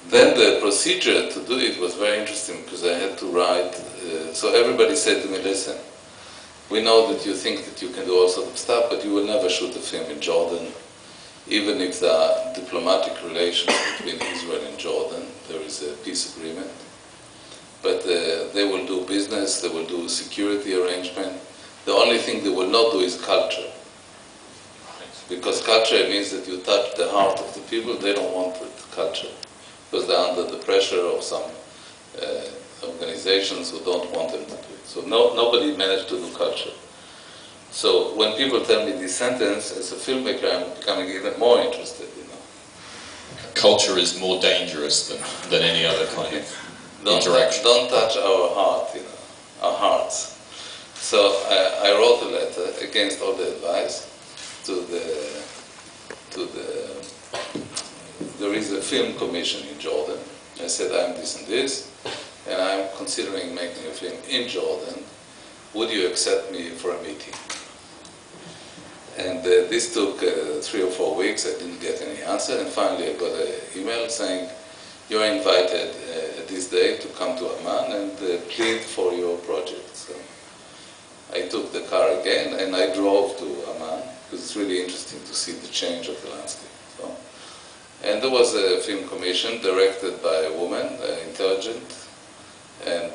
Then the procedure to do it was very interesting because I had to write, so everybody said to me, listen, we know that you think that you can do all sorts of stuff, but you will never shoot a film in Jordan, even if there are diplomatic relations between Israel and Jordan, there is a peace agreement. But they will do business, they will do security arrangement. The only thing they will not do is culture. Because culture means that you touch the heart of the people, they don't want it, culture. Because they're under the pressure of some organizations who don't want them to do it. So nobody managed to do culture. So when people tell me this sentence, as a filmmaker, I'm becoming even more interested, you know. Culture is more dangerous than any other kind of interaction. Don't touch our heart, you know, our hearts. So I wrote a letter against all the advice there is a film commission in Jordan. I said, I'm this and this, and I'm considering making a film in Jordan. Would you accept me for a meeting? And this took 3 or 4 weeks. I didn't get any answer, and finally I got an email saying, you're invited at this day to come to Amman and plead for your project. So I took the car again and I drove to Amman, because it's really interesting to see the change of the landscape. So, and there was a film commission directed by a woman, intelligent, and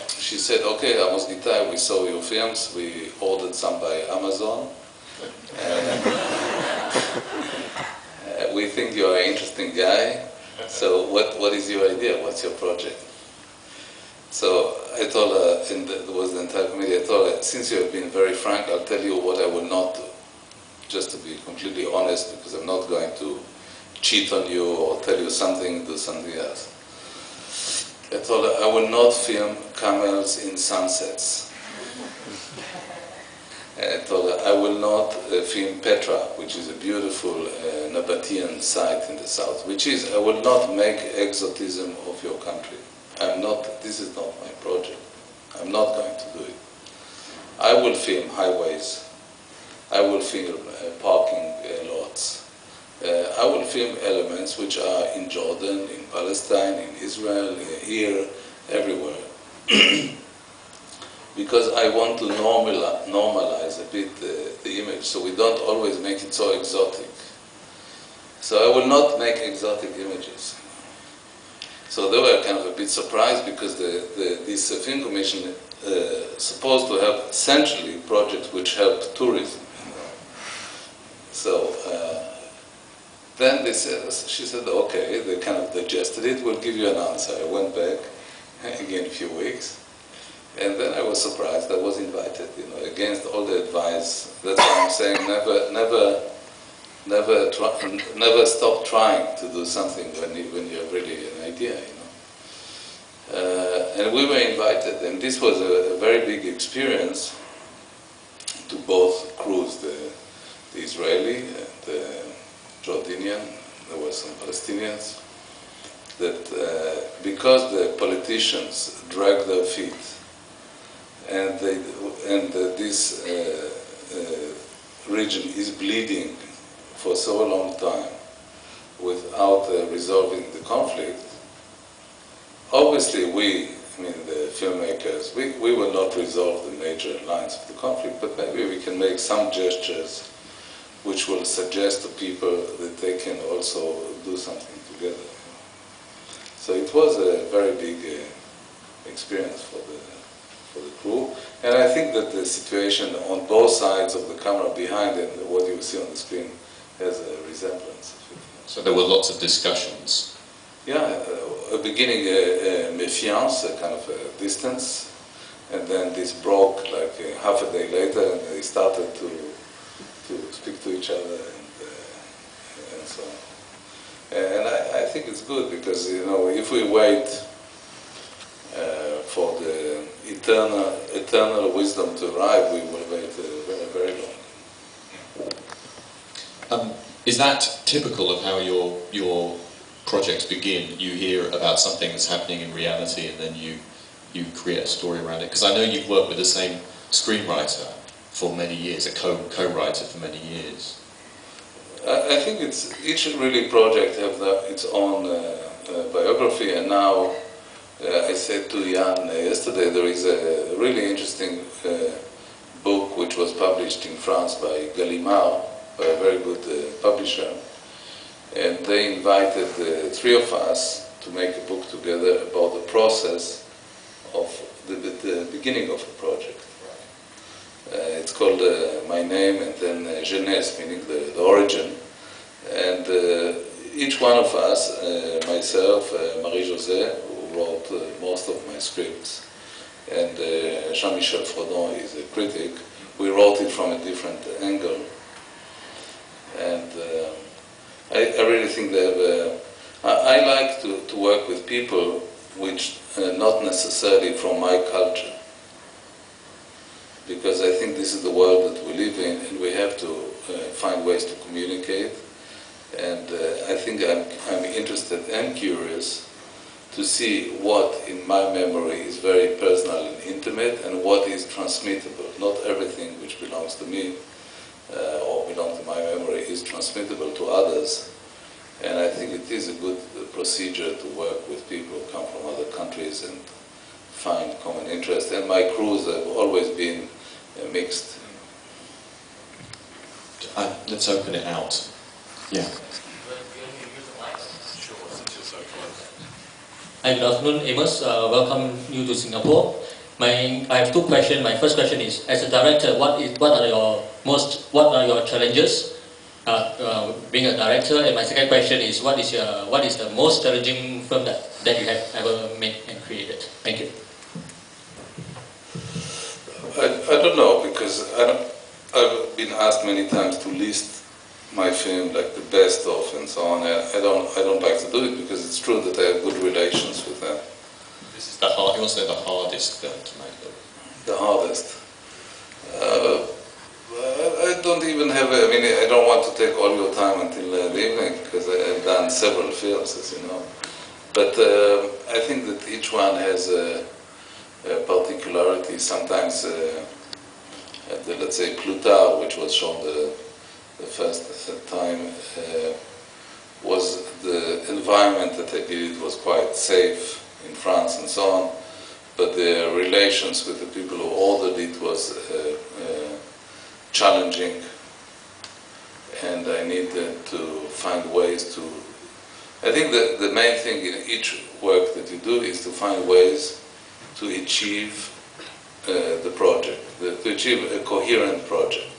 she said, okay, Amos Gitai, we saw your films, we ordered some by Amazon, and we think you are an interesting guy, so what is your idea, what's your project? So I told her, and there was the entire committee, I told her, since you have been very frank, I'll tell you what I will not do. Just to be completely honest, because I'm not going to cheat on you or tell you something, do something else. I told her, I will not film camels in sunsets. I told her, I will not film Petra, which is a beautiful Nabatean site in the south, which is, I will not make exotism of your country. This is not my project. I'm not going to do it. I will film highways. I will film parking lots. I will film elements which are in Jordan, in Palestine, in Israel, here, everywhere. Because I want to normalize a bit the image, so we don't always make it so exotic. So I will not make exotic images. So they were kind of a bit surprised, because this film commission supposed to have essentially projects which help tourism. You know? So then she said, okay, they kind of digested it, we'll give you an answer. I went back again a few weeks, and then I was surprised. I was invited, you know, against all the advice. That's why I'm saying never stop trying to do something when you have really an idea, you know. And we were invited, and this was a very big experience to both crews, the Israeli and the Jordanian. There were some Palestinians, that because the politicians dragged their feet, and this region is bleeding for so long time without resolving the conflict, obviously the filmmakers, we will not resolve the major lines of the conflict, but maybe we can make some gestures which will suggest to people that they can also do something together. So it was a very big experience for the crew, and I think that the situation on both sides of the camera behind it, what you see on the screen, has a resemblance of it. So there were lots of discussions. Yeah, beginning méfiance, a kind of a distance, and then this broke like half a day later, and they started to speak to each other and so on. And I think it's good, because, you know, if we wait for the eternal wisdom to arrive, we will wait very, very long. Is that typical of how your projects begin? You hear about something that's happening in reality, and then you create a story around it? Because I know you've worked with the same screenwriter for many years, a co-writer for many years. I think each really project have its own biography, and now I said to Jan yesterday, there is a really interesting book which was published in France by Gallimard, by a very good publisher, and they invited the three of us to make a book together about the process of the beginning of a project. It's called My Name, and then Jeunesse, meaning the origin. And each one of us, myself, Marie-José, who wrote most of my scripts, and Jean-Michel Frodon is a critic, we wrote it from a different angle. And I really think that I like to work with people which not necessarily from my culture, because I think this is the world that we live in, and we have to find ways to communicate. And I think I'm interested and curious to see what in my memory is very personal and intimate, and what is transmittable. Not everything which belongs to me or belongs to my memory is transmittable to others. And I think it is a good procedure to work with people who come from other countries and find common interest. And my crews have always been mixed. Let's open it out. Yeah. Hi, good afternoon, Amos. Welcome you to Singapore. I have two questions. My first question is, as a director, what are your challenges being a director? And my second question is, what is the most challenging film that you have ever made and created? Thank you. I don't know, because I've been asked many times to list my film like the best of and so on. I don't like to do it, because it's true that I have good relations with them. This is the hardest film to make. The hardest. I don't even have I don't want to take all your time until the evening, because I've done several films, as you know. But I think that each one has a particularity. Sometimes, let's say, Plutarch, which was shown the first time, was the environment that I did. It was quite safe in France and so on, but the relations with the people who ordered it was challenging, and I needed to find ways to... I think that the main thing in each work that you do is to find ways to achieve the project, to achieve a coherent project,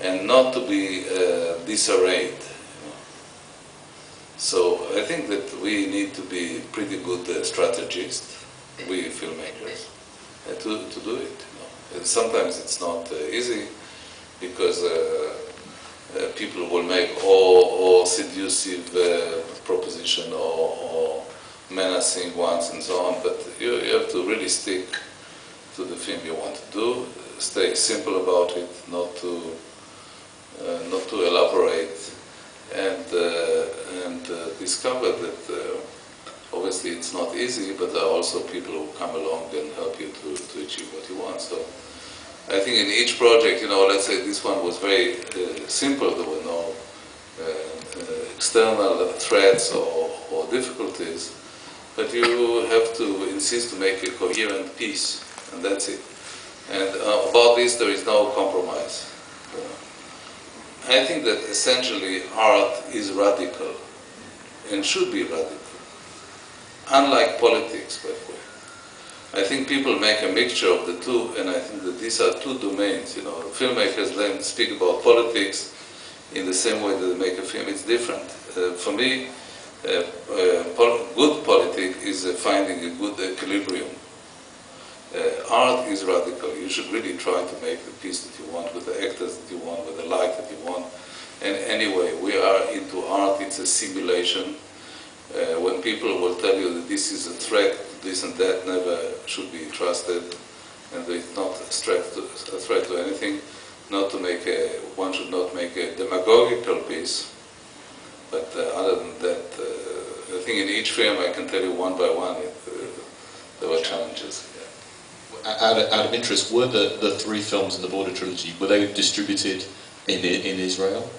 and not to be disarrayed. So I think that we need to be pretty good strategists, we filmmakers, to do it. And sometimes it's not easy, because people will make or seductive proposition or menacing ones and so on, but you have to really stick to the film you want to do, stay simple about it, not to elaborate, and discover that obviously it's not easy, but there are also people who come along and help you to achieve what you want. So I think in each project, let's say this one was very simple. There were no external threats or difficulties, but you have to insist to make a coherent piece, and that's it. And about this, there is no compromise. I think that essentially art is radical and should be radical, unlike politics, by the way. I think people make a mixture of the two, and I think that these are two domains. Filmmakers then speak about politics in the same way that they make a film. It's different. For me, good politics is finding a good equilibrium. Art is radical. You should really try to make the piece that you want, with the actors that you want, with the light that you want. And anyway, we are into art. It's a simulation. When people will tell you that this is a threat, this and that, never should be trusted, and it's not a threat to anything. One should not make a demagogical piece. But other than that, I think in each film I can tell you one by one there were challenges. Out of interest, were the three films in the Border trilogy, were they distributed in Israel?